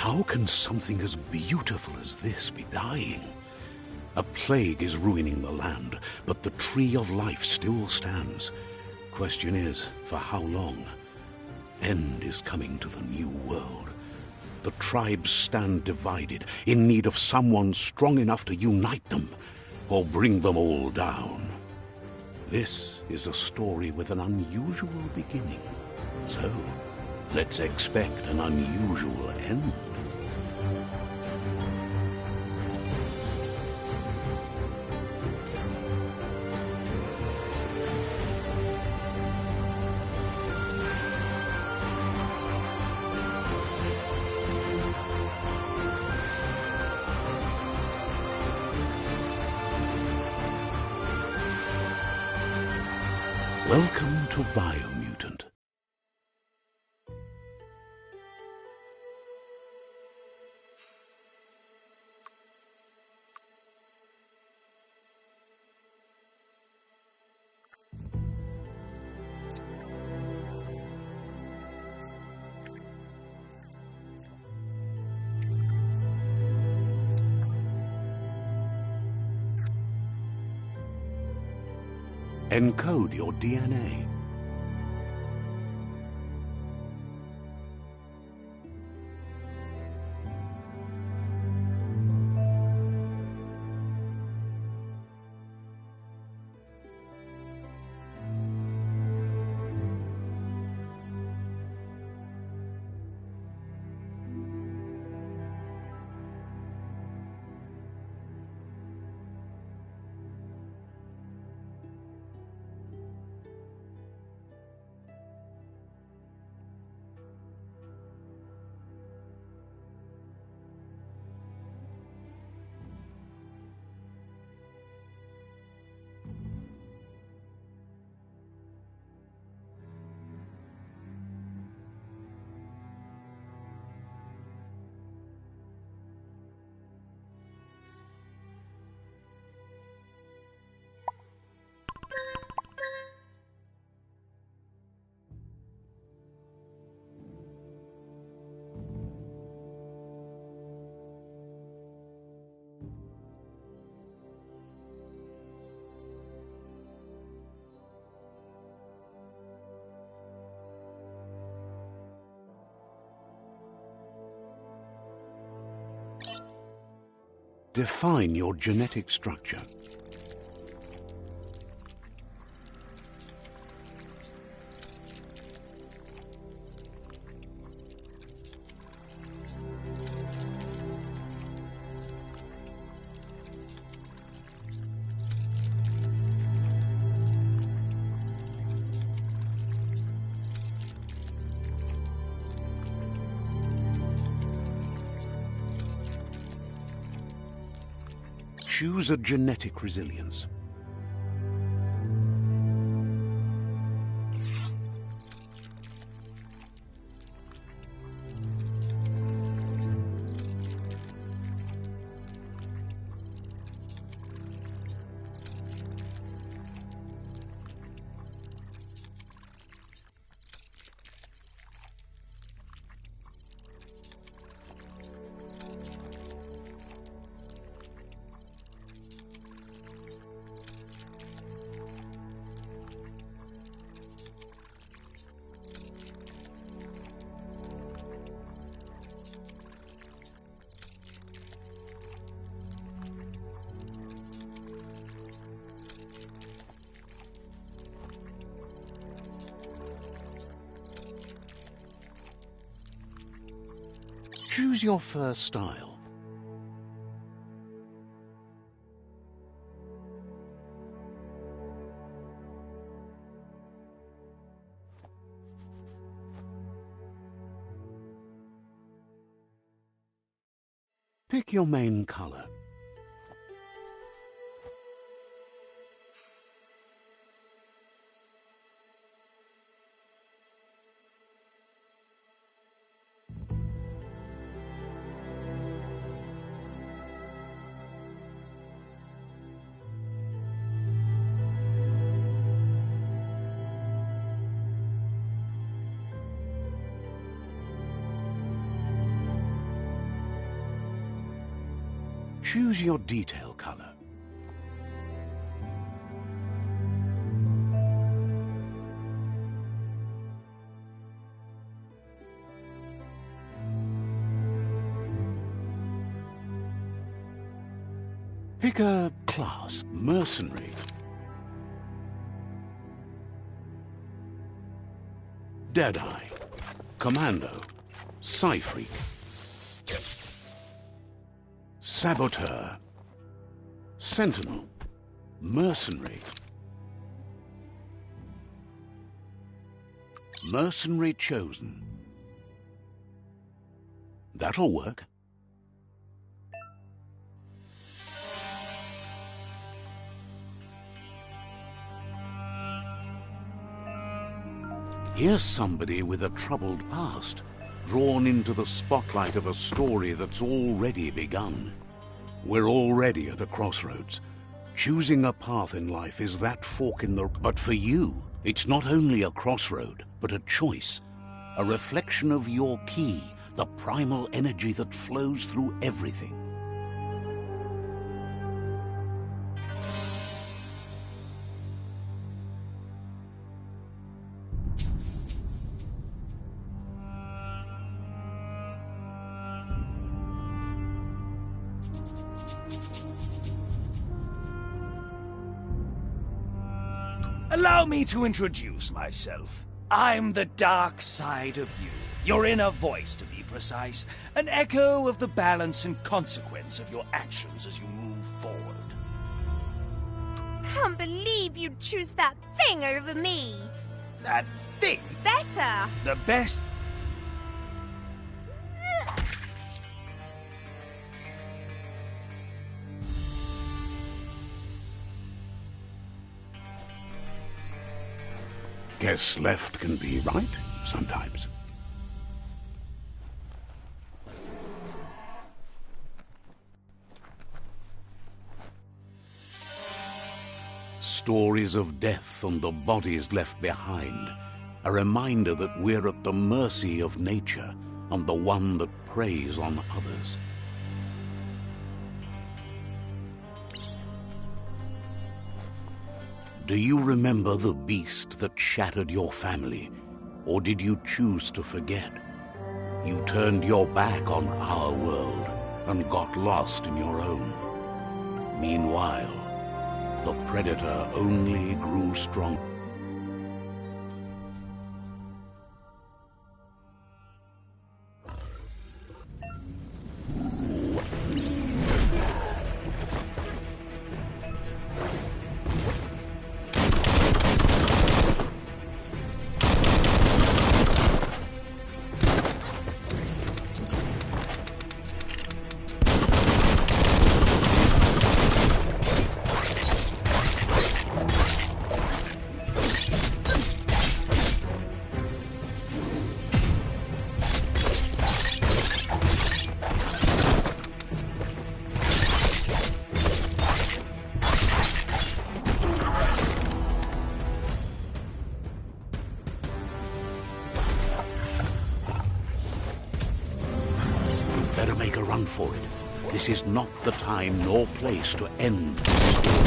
How can something as beautiful as this be dying? A plague is ruining the land, but the tree of life still stands. Question is, for how long? End is coming to the new world. The tribes stand divided, in need of someone strong enough to unite them, or bring them all down. This is a story with an unusual beginning. So, let's expect an unusual end. Welcome to Biomutant. Encode your DNA. Define your genetic structure. Choose a genetic resilience. Choose your first style. Pick your main color. Choose your detail color. Pick a class, mercenary. Deadeye, Commando, Psyfreak, Saboteur, Sentinel, Mercenary. Mercenary chosen. That'll work. Here's somebody with a troubled past, drawn into the spotlight of a story that's already begun. We're already at a crossroads. Choosing a path in life is that fork in the... But for you, it's not only a crossroad, but a choice. A reflection of your key, the primal energy that flows through everything. Allow me to introduce myself. I'm the dark side of you. Your inner voice, to be precise. An echo of the balance and consequence of your actions as you move forward. Can't believe you'd choose that thing over me. That thing? Better. The best... Guess left can be right, sometimes. Stories of death and the bodies left behind. A reminder that we're at the mercy of nature and the one that preys on others. Do you remember the beast that shattered your family, or did you choose to forget? You turned your back on our world and got lost in your own. Meanwhile, the Predator only grew strong. Better make a run for it. This is not the time nor place to end this story.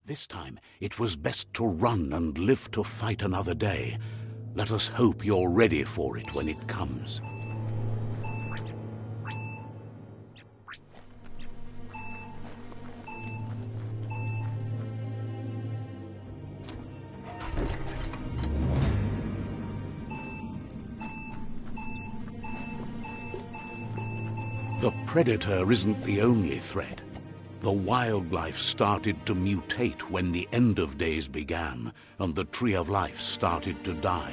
This time, it was best to run and live to fight another day. Let us hope you're ready for it when it comes. The Predator isn't the only threat. The wildlife started to mutate when the end of days began, and the Tree of Life started to die.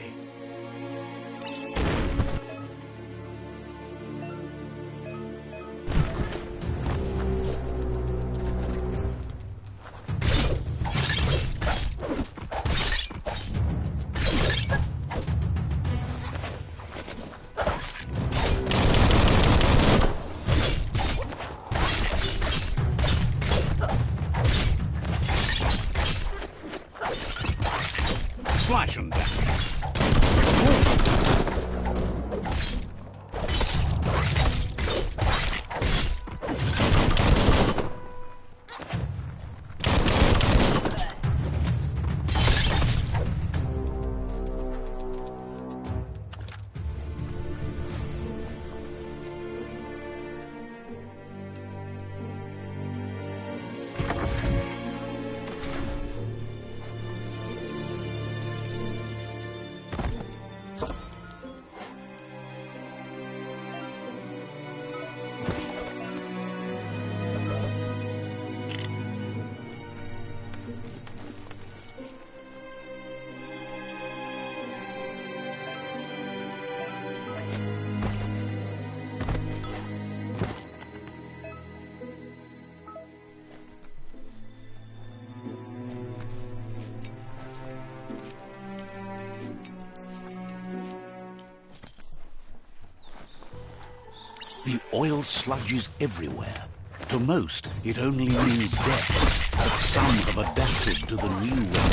The oil sludges everywhere. To most, it only means death, but some have adapted to the new way,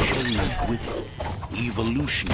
changed with it, evolution.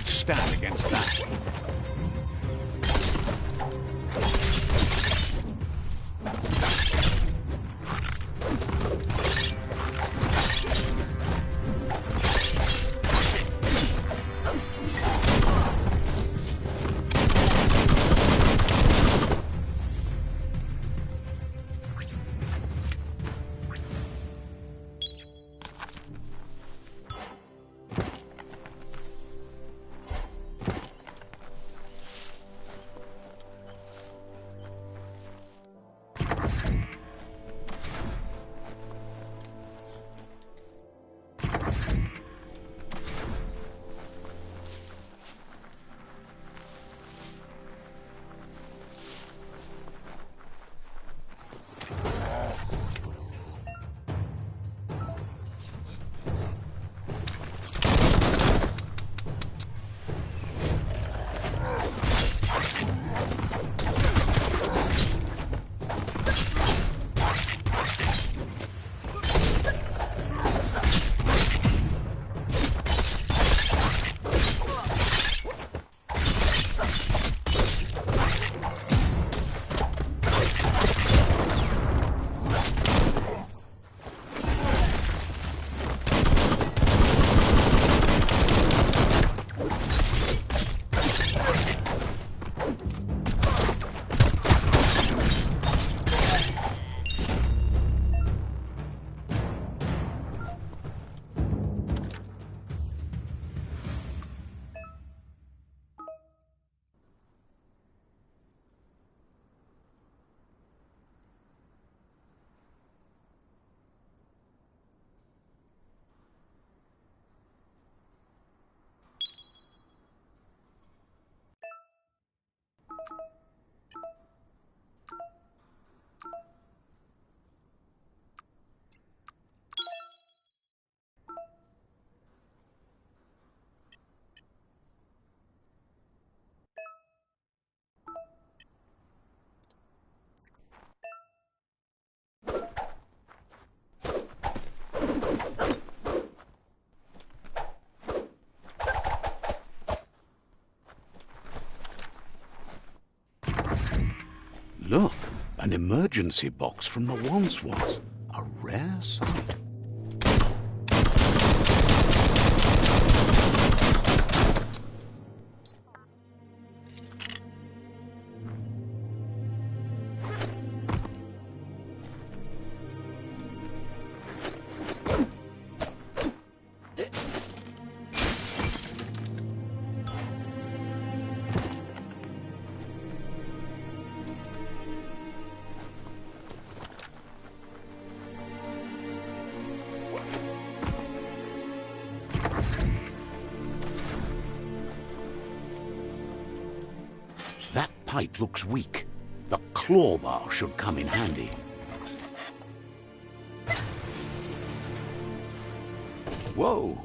Stand against that. Look, an emergency box from the once was. A rare sight. That pipe looks weak. The claw bar should come in handy. Whoa!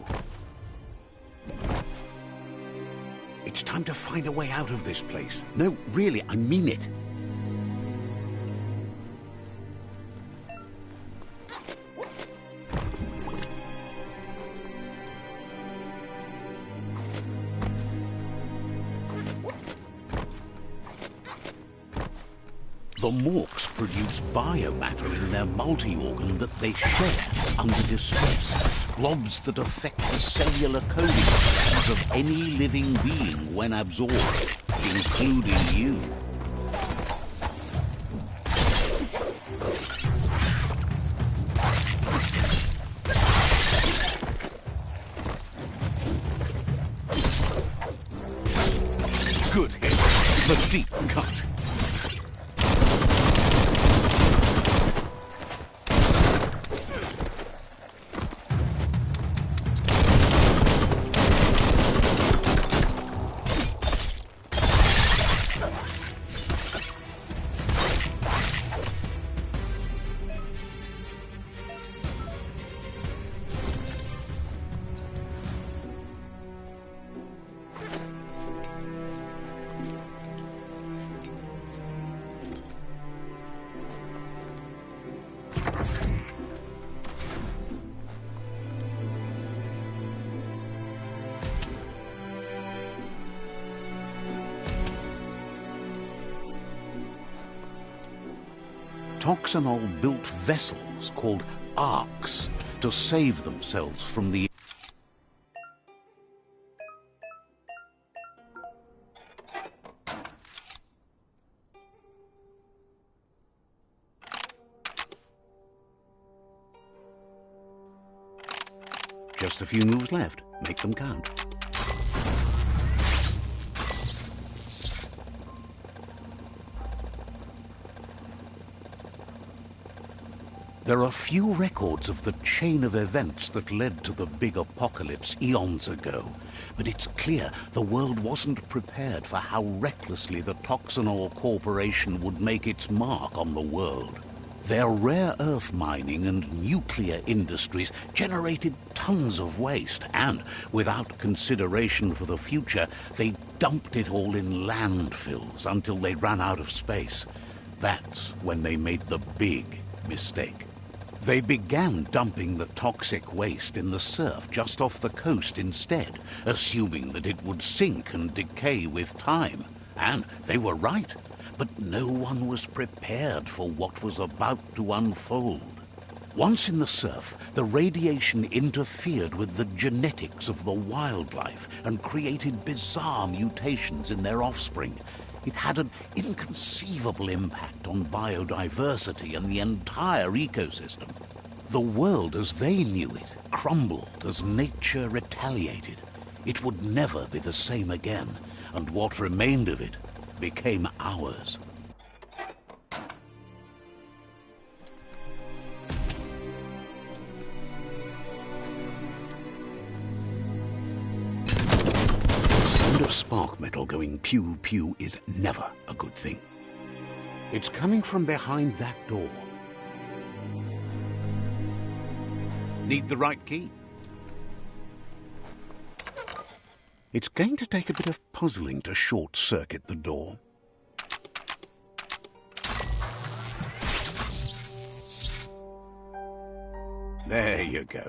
It's time to find a way out of this place. No, really, I mean it. The Morks produce biomatter in their multi-organ that they share under distress. Blobs that affect the cellular coding strands of any living being when absorbed, including you. Good hit. The deep cut. Toxanol built vessels called arks to save themselves from the... Just a few moves left. Make them count. There are few records of the chain of events that led to the big apocalypse eons ago, but it's clear the world wasn't prepared for how recklessly the Toxanol Corporation would make its mark on the world. Their rare earth mining and nuclear industries generated tons of waste, and, without consideration for the future, they dumped it all in landfills until they ran out of space. That's when they made the big mistake. They began dumping the toxic waste in the surf just off the coast instead, assuming that it would sink and decay with time. And they were right, but no one was prepared for what was about to unfold. Once in the surf, the radiation interfered with the genetics of the wildlife and created bizarre mutations in their offspring. It had an inconceivable impact on biodiversity and the entire ecosystem. The world as they knew it crumbled as nature retaliated. It would never be the same again, and what remained of it became ours. Of spark metal going pew-pew is never a good thing. It's coming from behind that door. Need the right key? It's going to take a bit of puzzling to short-circuit the door. There you go.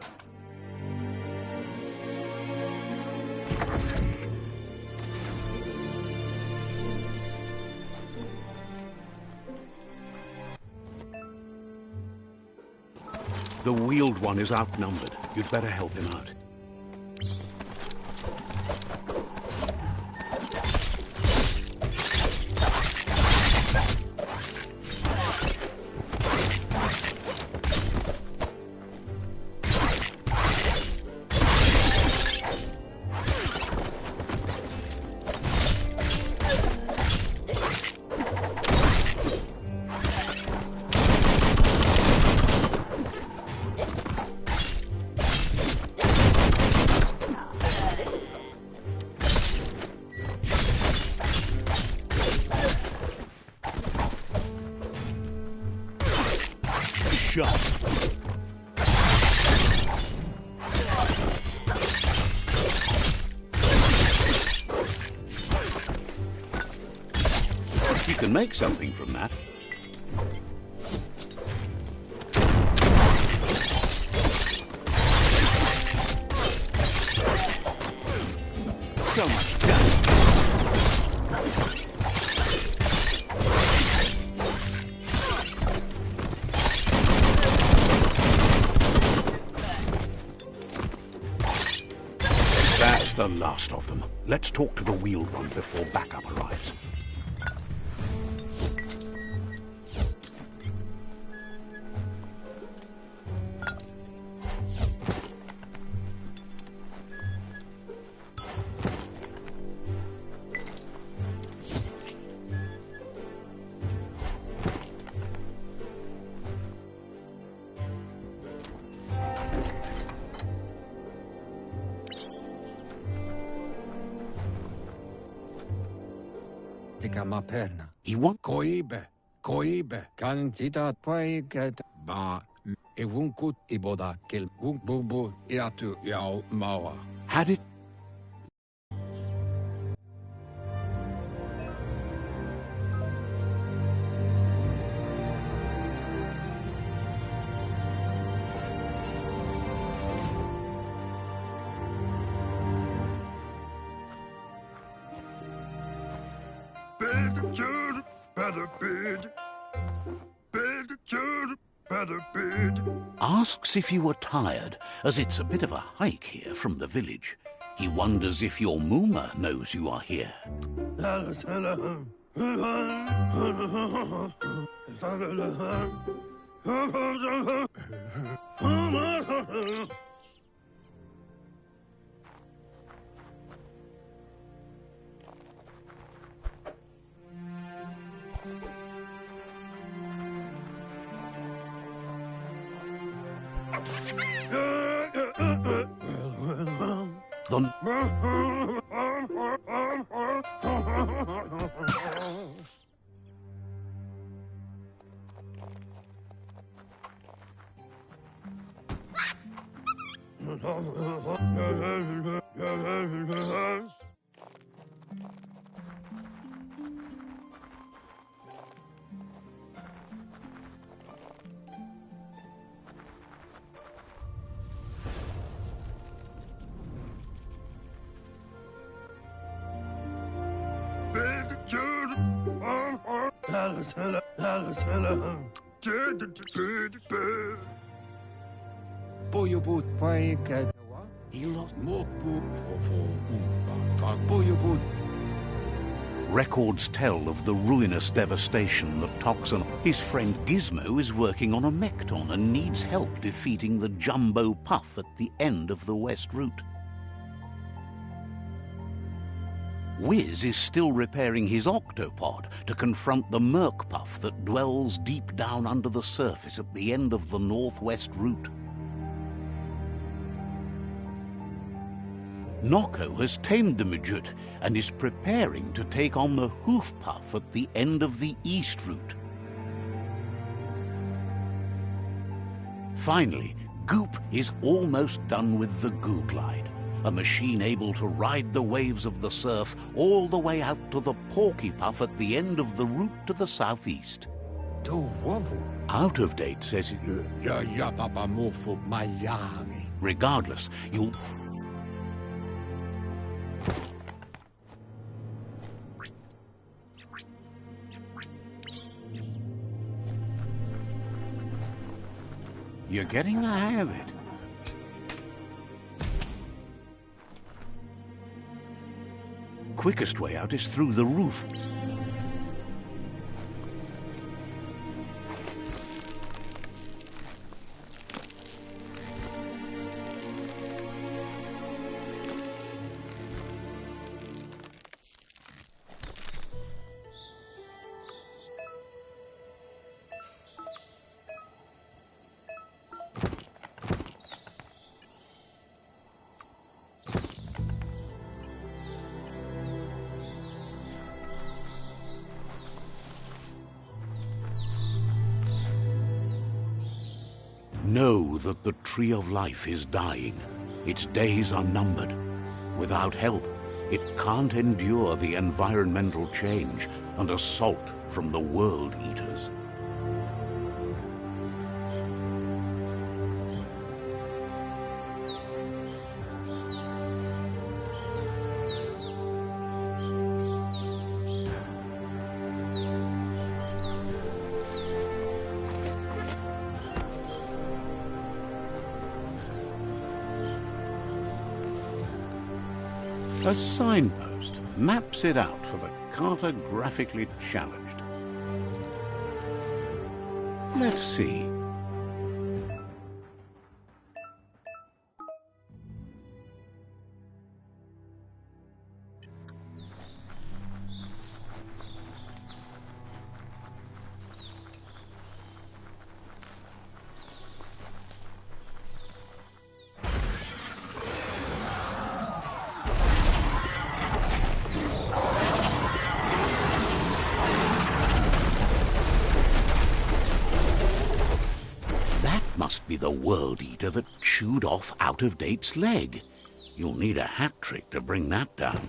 The wheeled one is outnumbered. You'd better help him out. You can make something from that. So much done. the last of them. Let's talk to the wheeled one before backup arrives. He won't. Koibe, candida poiget ba evunkut iboda kel bubu iatu yao mawa. Had it... Asks if you were tired, as it's a bit of a hike here from the village. He wonders if your Mooma knows you are here. Records tell of the ruinous devastation that Toxin... His friend Gizmo is working on a Mekton and needs help defeating the Jumbo Puff at the end of the West Route. Wiz is still repairing his octopod to confront the Merc Puff that dwells deep down under the surface at the end of the Northwest Route. Nocco has tamed the Midget and is preparing to take on the Hoof Puff at the end of the East Route. Finally, Goop is almost done with the Goo Glide, a machine able to ride the waves of the surf all the way out to the Porky Puff at the end of the route to the southeast. Out of date, says it. Regardless, you'll... You're getting the hang of it. Quickest way out is through the roof. Know that the Tree of Life is dying. Its days are numbered. Without help, it can't endure the environmental change and assault from the World Eaters. A signpost maps it out for the cartographically challenged. Let's see. Must be the World Eater that chewed off Out-of-Date's leg. You'll need a hat trick to bring that down.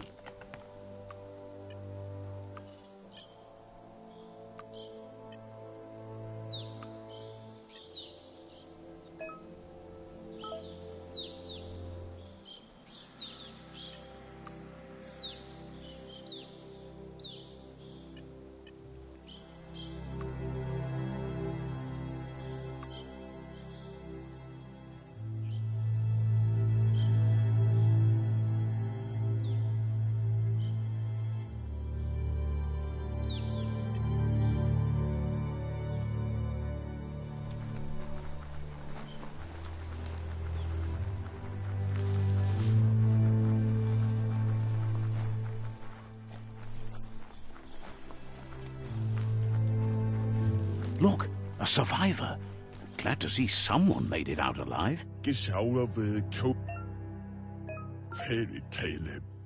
Look, a survivor. Glad to see someone made it out alive.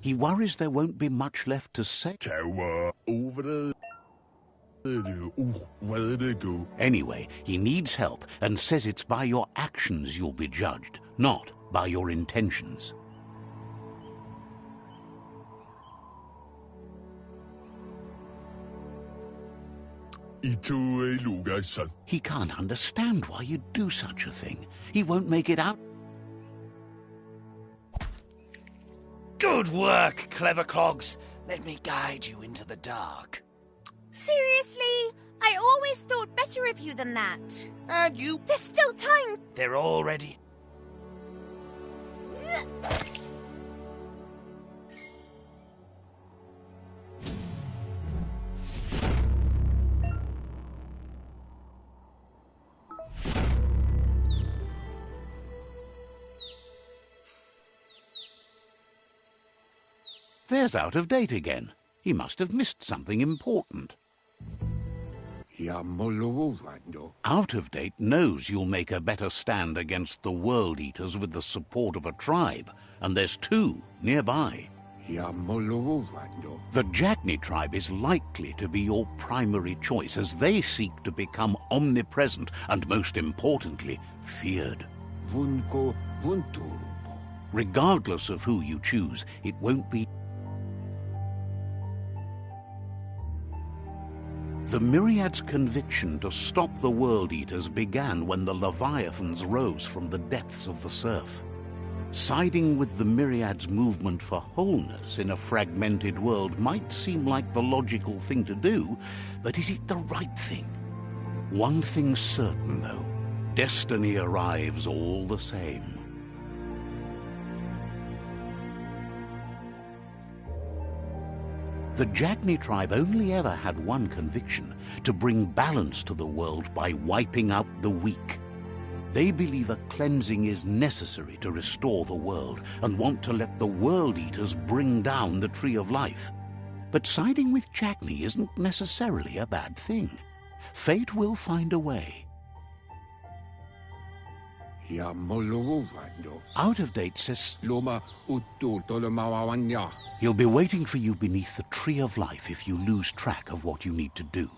He worries there won't be much left to say. Anyway, he needs help and says it's by your actions you'll be judged, not by your intentions. He can't understand why you'd do such a thing. He won't make it out. Good work, clever clogs. Let me guide you into the dark. Seriously? I always thought better of you than that. And you... There's still time. They're already... There's Out-of-Date again. He must have missed something important. Out-of-Date knows you'll make a better stand against the World Eaters with the support of a tribe, and there's two nearby. The Jagni tribe is likely to be your primary choice, as they seek to become omnipresent and, most importantly, feared. Regardless of who you choose, it won't be... The Myriad's conviction to stop the World Eaters began when the Leviathans rose from the depths of the surf. Siding with the Myriad's movement for wholeness in a fragmented world might seem like the logical thing to do, but is it the right thing? One thing's certain, though. Destiny arrives all the same. The Jagni tribe only ever had one conviction: to bring balance to the world by wiping out the weak. They believe a cleansing is necessary to restore the world and want to let the World Eaters bring down the Tree of Life. But siding with Jagni isn't necessarily a bad thing. Fate will find a way. Out-of-Date says he'll be waiting for you beneath the Tree of Life if you lose track of what you need to do.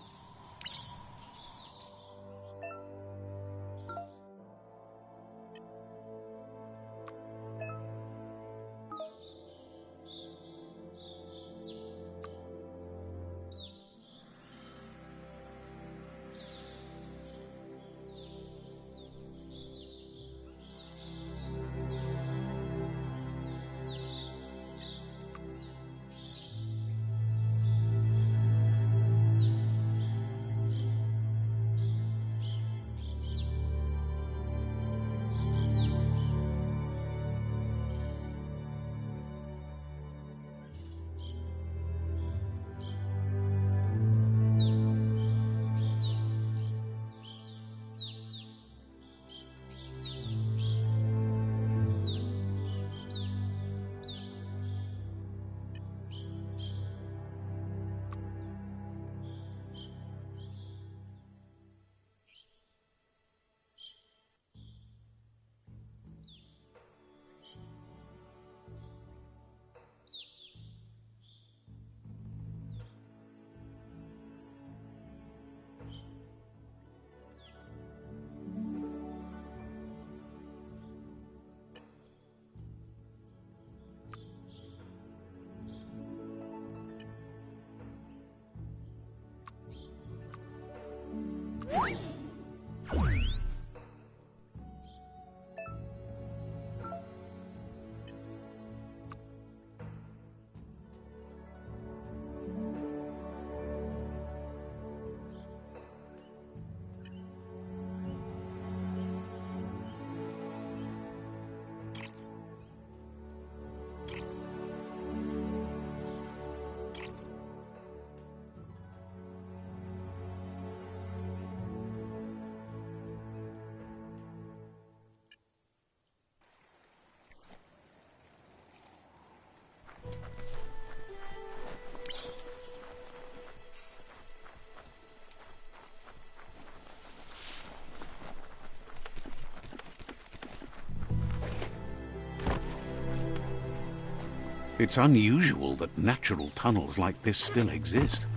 It's unusual that natural tunnels like this still exist.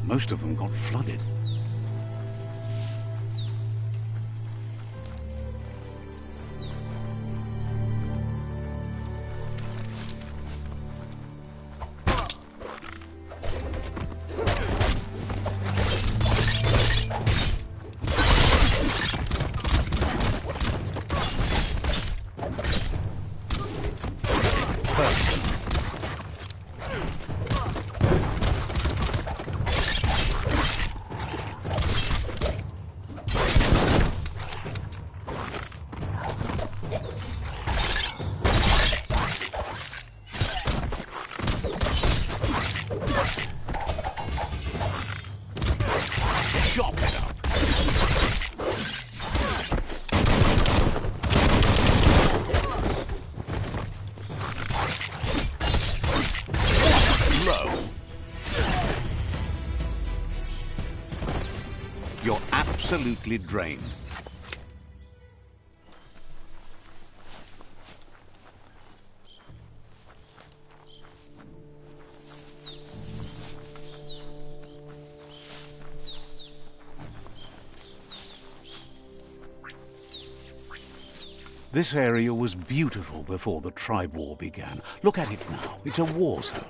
Most of them got flooded. You're absolutely drained. This area was beautiful before the tribe war began. Look at it now. It's a war zone.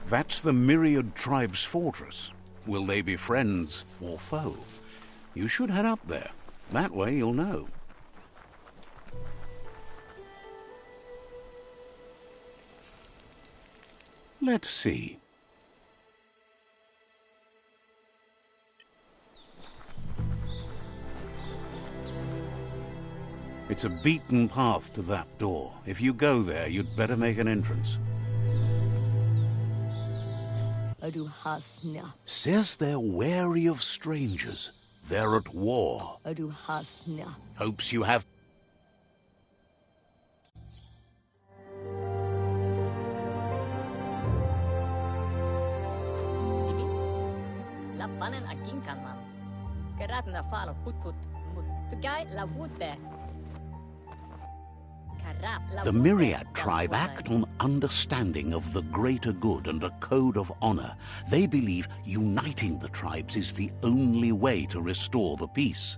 That's the Myriad Tribe's fortress. Will they be friends or foe? You should head up there. That way you'll know. Let's see. It's a beaten path to that door. If you go there, you'd better make an entrance. Says they're wary of strangers. They're at war. Hopes you have... Lapanen aginkanman. Keratna falo hutut mustugai la wute. The Myriad tribe act on understanding of the greater good and a code of honor. They believe uniting the tribes is the only way to restore the peace.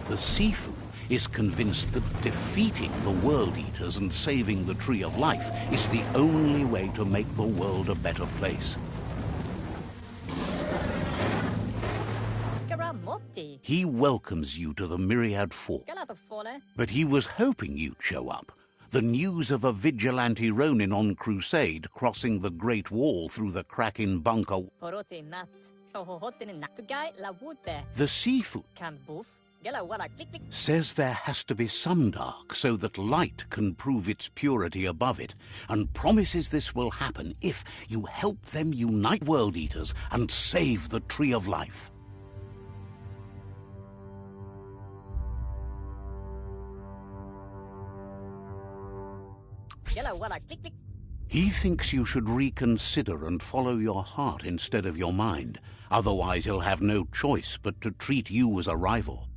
The Sifu is convinced that defeating the World Eaters and saving the Tree of Life is the only way to make the world a better place. He welcomes you to the Myriad Fort, but he was hoping you'd show up. The news of a vigilante Ronin on crusade crossing the Great Wall through the crack in bunker. The Sifu says there has to be some dark so that light can prove its purity above it, and promises this will happen if you help them unite World Eaters and save the Tree of Life. He thinks you should reconsider and follow your heart instead of your mind. Otherwise, he'll have no choice but to treat you as a rival.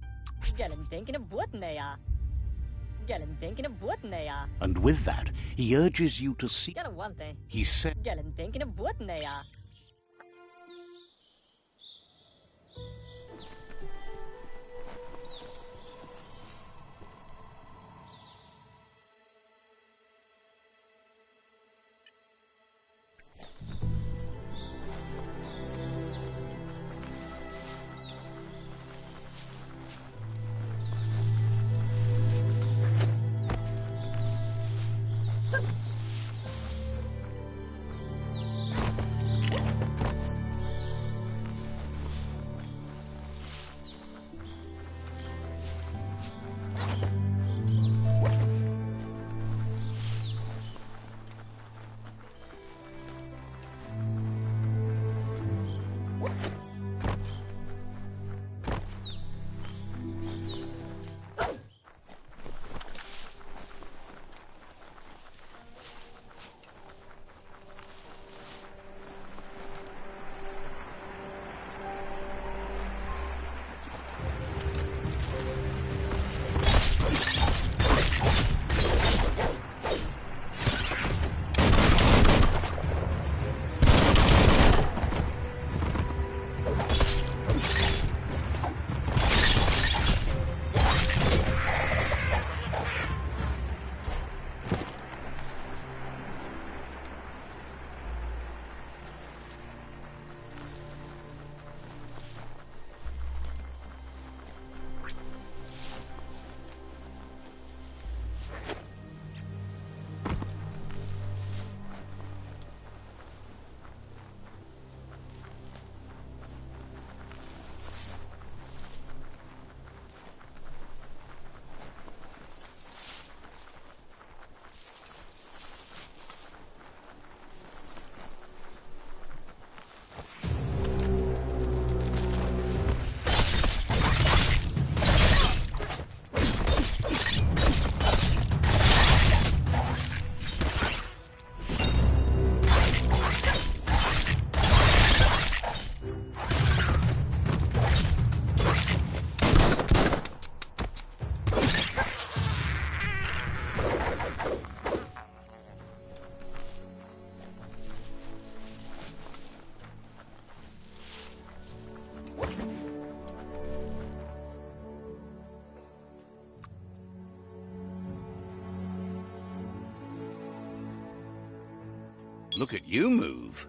And with that, he urges you to see. He said. Look at you move.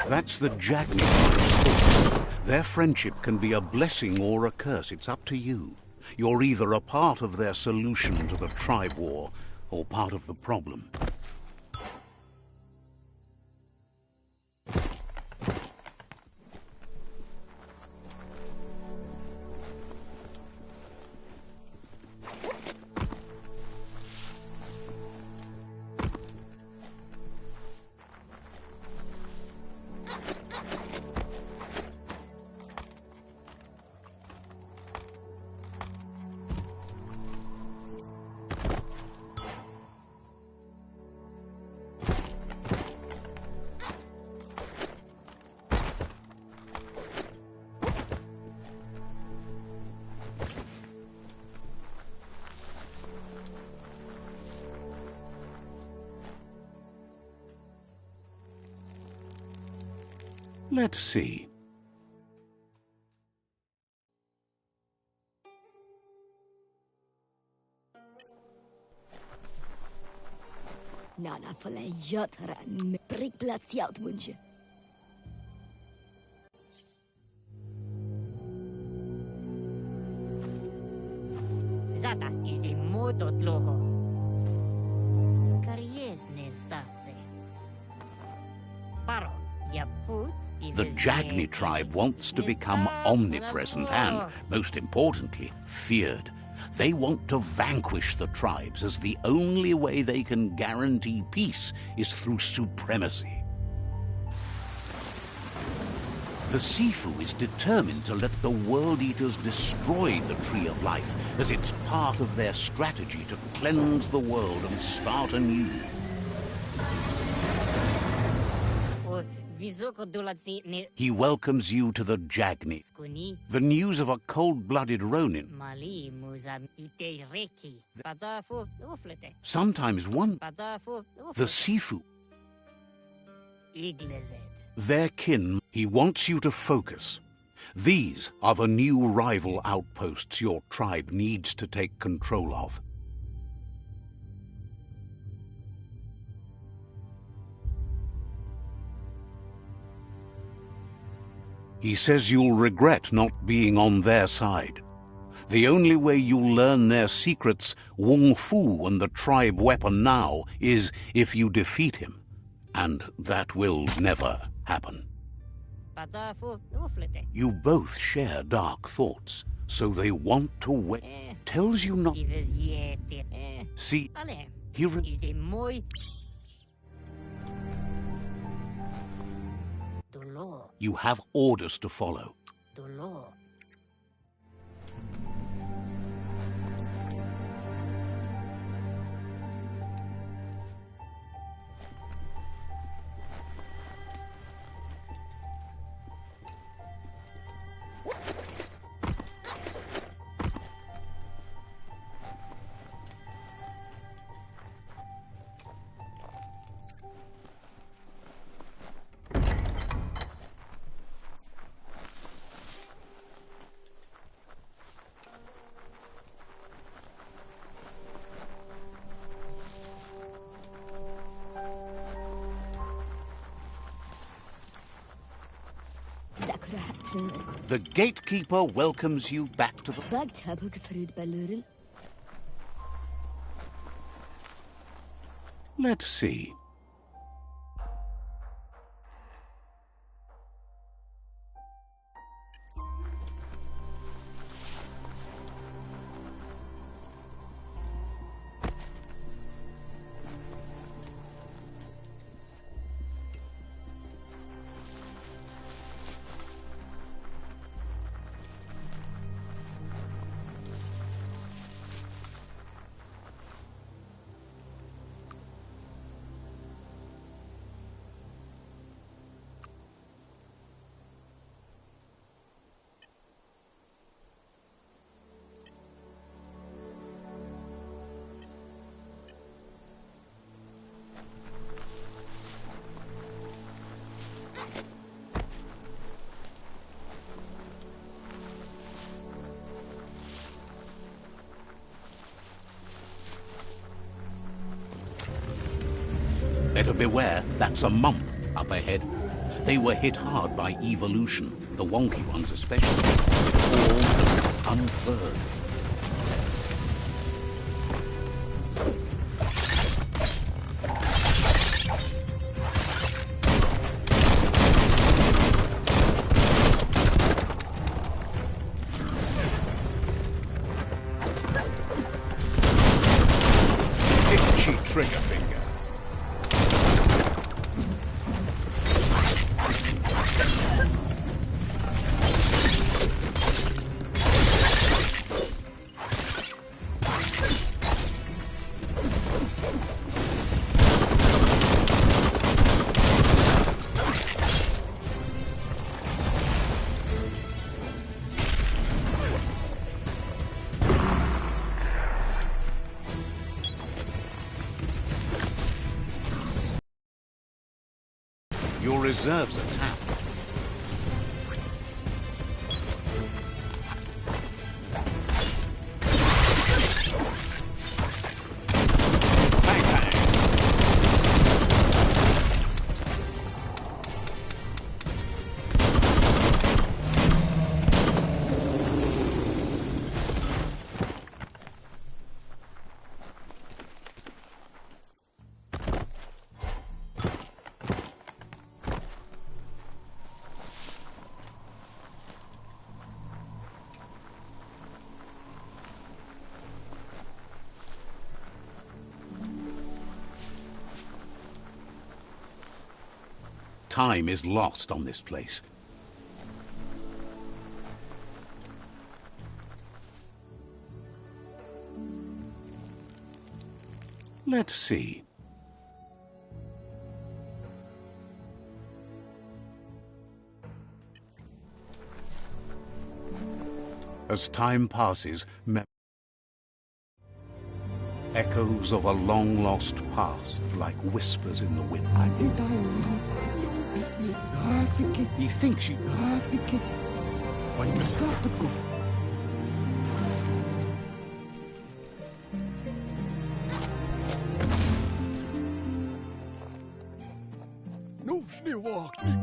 That's the Jagni thought. Their friendship can be a blessing or a curse. It's up to you. You're either a part of their solution to the tribe war, or part of the problem. Let's see. Nana fole jatra prik platiaut munje. Zata is the moto tloho. Kariesne statse. Paro. The Jagni tribe wants to become omnipresent and, most importantly, feared. They want to vanquish the tribes, as the only way they can guarantee peace is through supremacy. The Sifu is determined to let the World Eaters destroy the Tree of Life, as it's part of their strategy to cleanse the world and start anew. He welcomes you to the Jagni. The news of a cold-blooded Ronin. Sometimes one. The Sifu. Their kin. He wants you to focus. These are the new rival outposts your tribe needs to take control of. He says you'll regret not being on their side. The only way you'll learn their secrets, Wung Fu and the tribe weapon now, is if you defeat him. And that will never happen. You both share dark thoughts, so they want to wait. Tells you not. See, you have orders to follow. The gatekeeper welcomes you back to the... Let's see. Better beware, that's a mump up ahead. They were hit hard by evolution, the wonky ones especially, deformed, unfurred. Itchy trigger finger. Your reserves are tapped. Bang, bang. Time is lost on this place. Let's see. As time passes, echoes of a long-lost past, like whispers in the wind. He thinks you...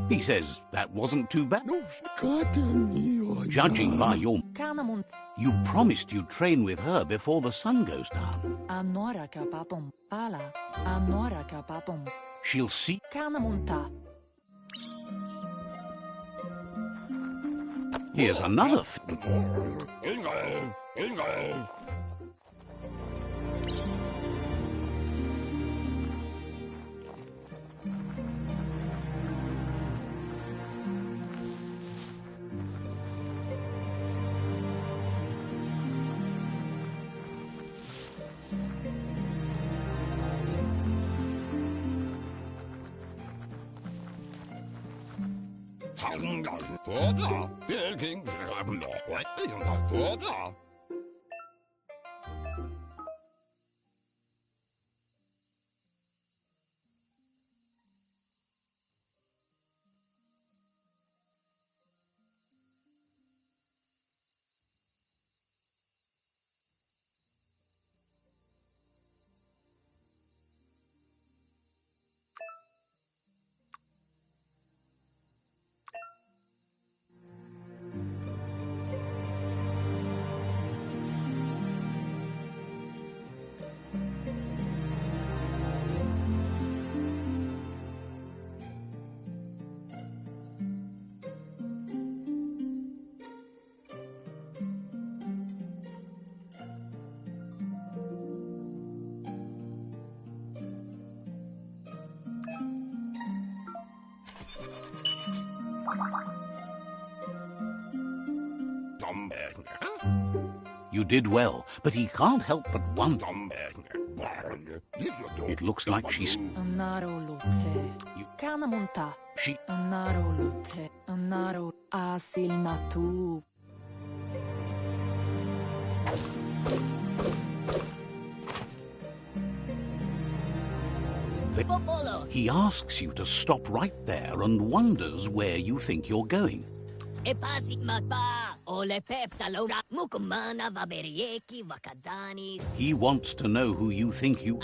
He says that wasn't too bad. Judging by your... You promised you'd train with her before the sun goes down. She'll see... Here's another... You did well, but he can't help but wonder. It looks like she's... She... He asks you to stop right there and wonders where you think you're going. He wants to know who you think you...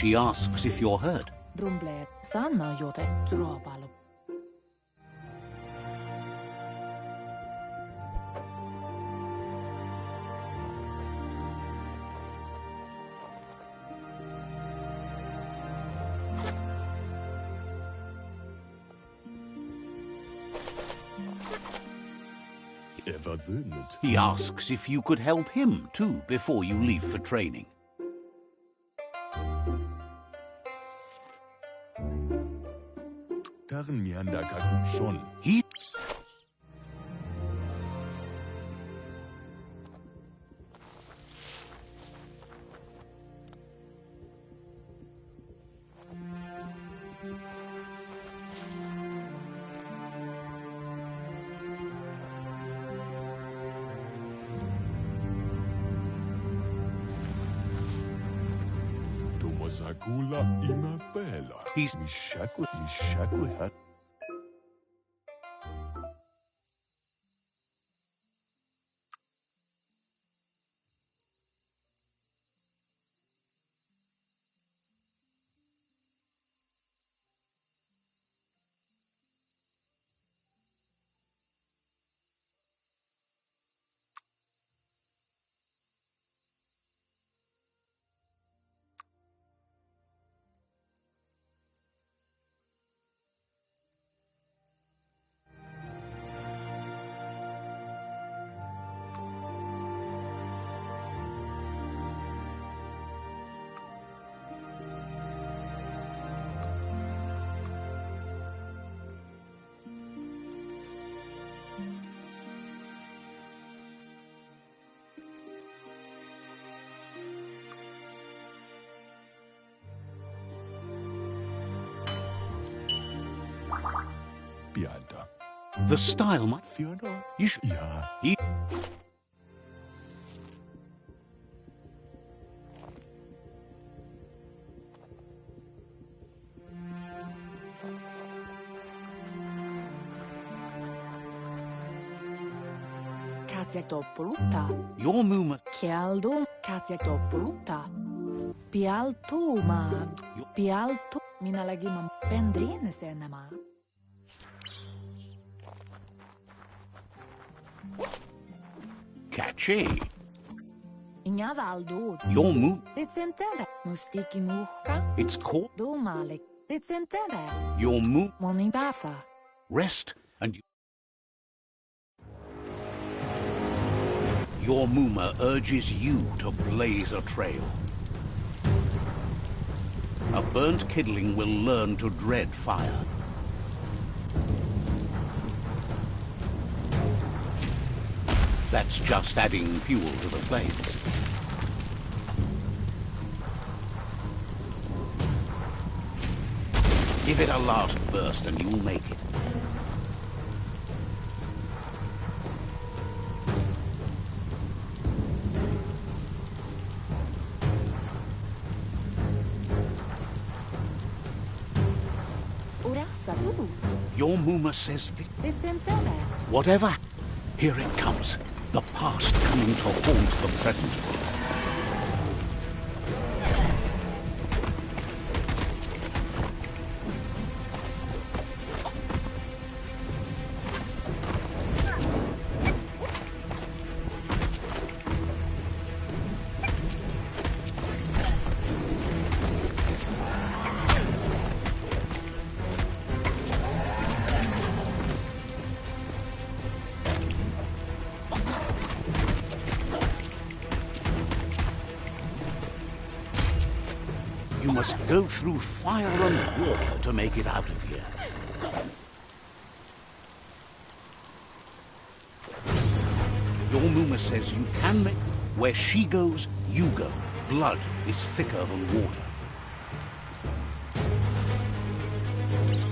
She asks if you're hurt. Rumble sanoo joten tulopalu. He asks if you could help him too before you leave for training. He He's the style might. You should. He. Katja toppuluttaa. Your Muma. Kialdum. Katja toppuluttaa. Pialtumaa. Pialtu. Minä lägimän pendriinesen nämä. Catchy. Inga valdud. Your Mu. Ritsentede. Mustiki muhka. It's called Domalik. Ritsentede. your Mu. Monibasa. Rest and. Your Muma urges you to blaze a trail. A burnt kidling will learn to dread fire. That's just adding fuel to the flames. Give it a last burst and you'll make it. Urassa luut. Your Muma says this. Ritsentede. Whatever. Here it comes. The past coming to haunt the present. You must go through fire and water to make it out of here. Your Muma Dogma says you can make... Where she goes, you go. Blood is thicker than water.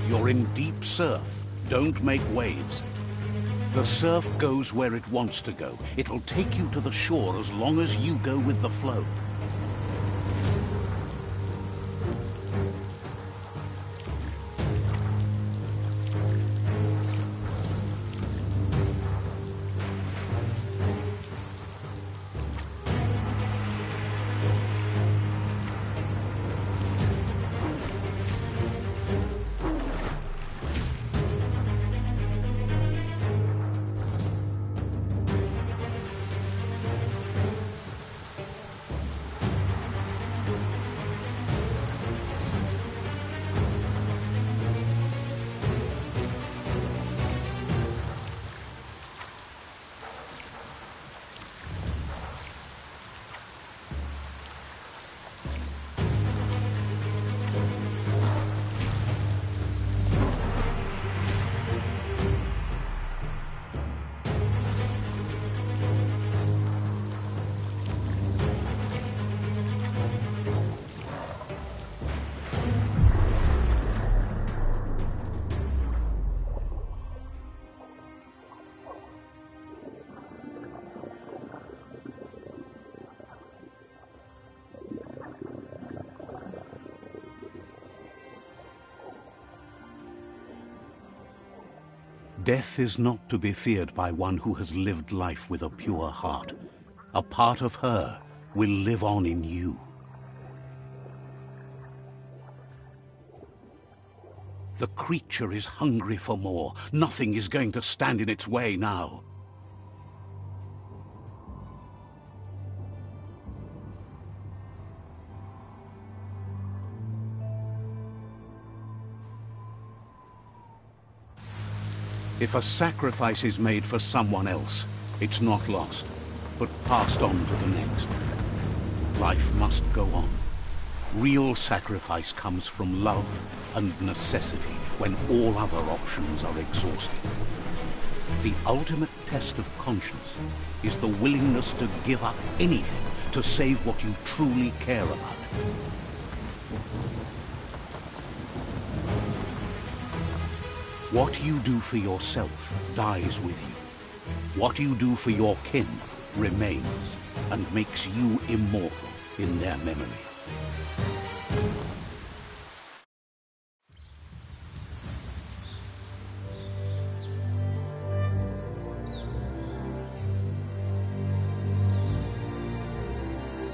You're in deep surf. Don't make waves. The surf goes where it wants to go. It'll take you to the shore as long as you go with the flow. Death is not to be feared by one who has lived life with a pure heart. A part of her will live on in you. The creature is hungry for more. Nothing is going to stand in its way now. If a sacrifice is made for someone else, it's not lost, but passed on to the next. Life must go on. Real sacrifice comes from love and necessity when all other options are exhausted. The ultimate test of conscience is the willingness to give up anything to save what you truly care about. What you do for yourself dies with you. What you do for your kin remains and makes you immortal in their memory.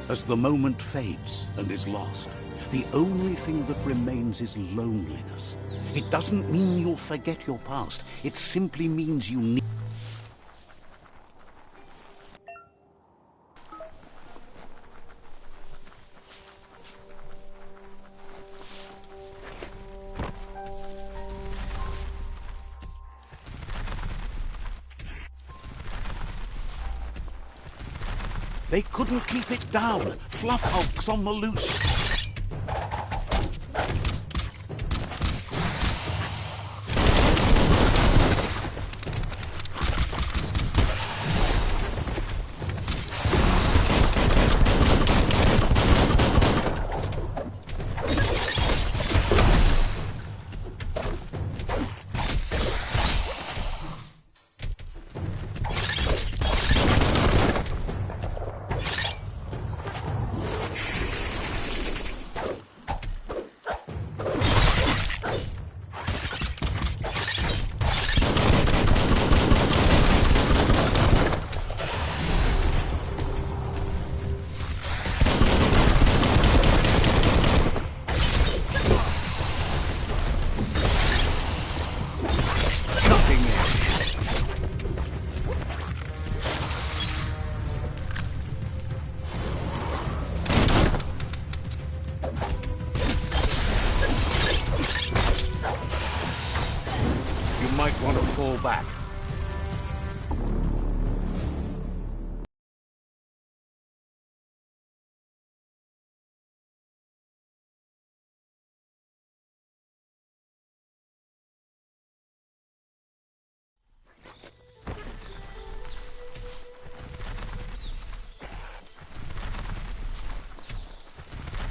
As the moment fades and is lost, the only thing that remains is loneliness. It doesn't mean you'll forget your past. It simply means you need... They couldn't keep it down. Fluff hulks on the loose. Might want to fall back.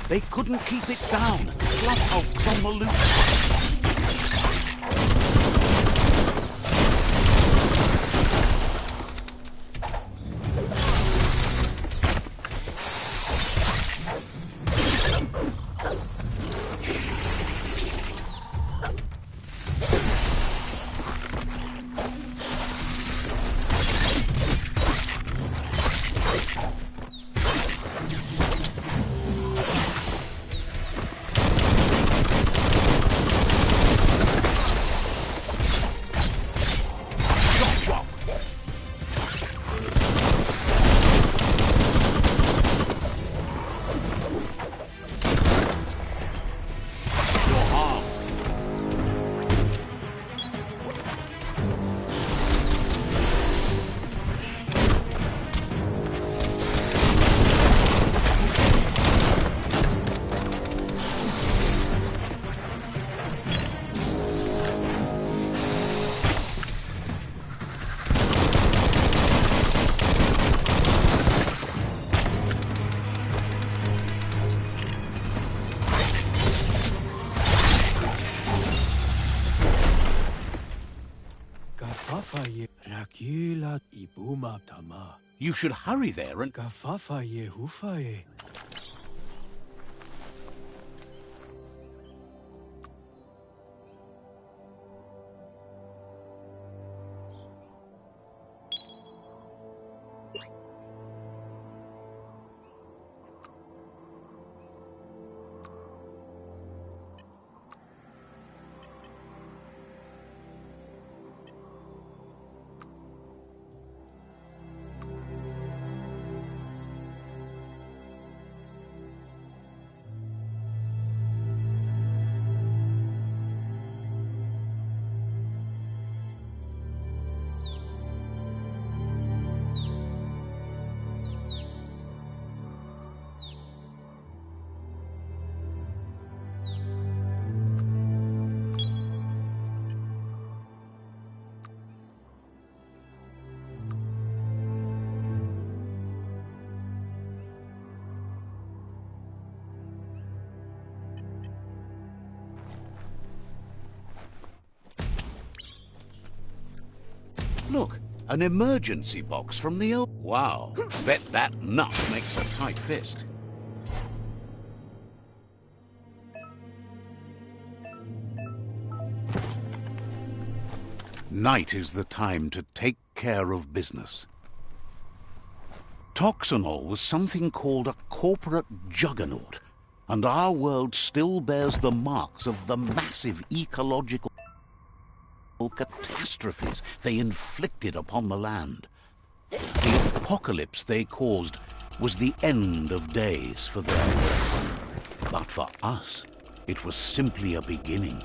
They couldn't keep it down. Bloodhogs on the loose. Gafafaye Rakila Ibuma Tama. You should hurry there and... Gafafaye Hufaye. Look, an emergency box from the old... Wow, bet that nut makes a tight fist. Night is the time to take care of business. Toxanol was something called a corporate juggernaut, and our world still bears the marks of the massive ecological catastrophes they inflicted upon the land. The apocalypse they caused was the end of days for them. But for us, it was simply a beginning.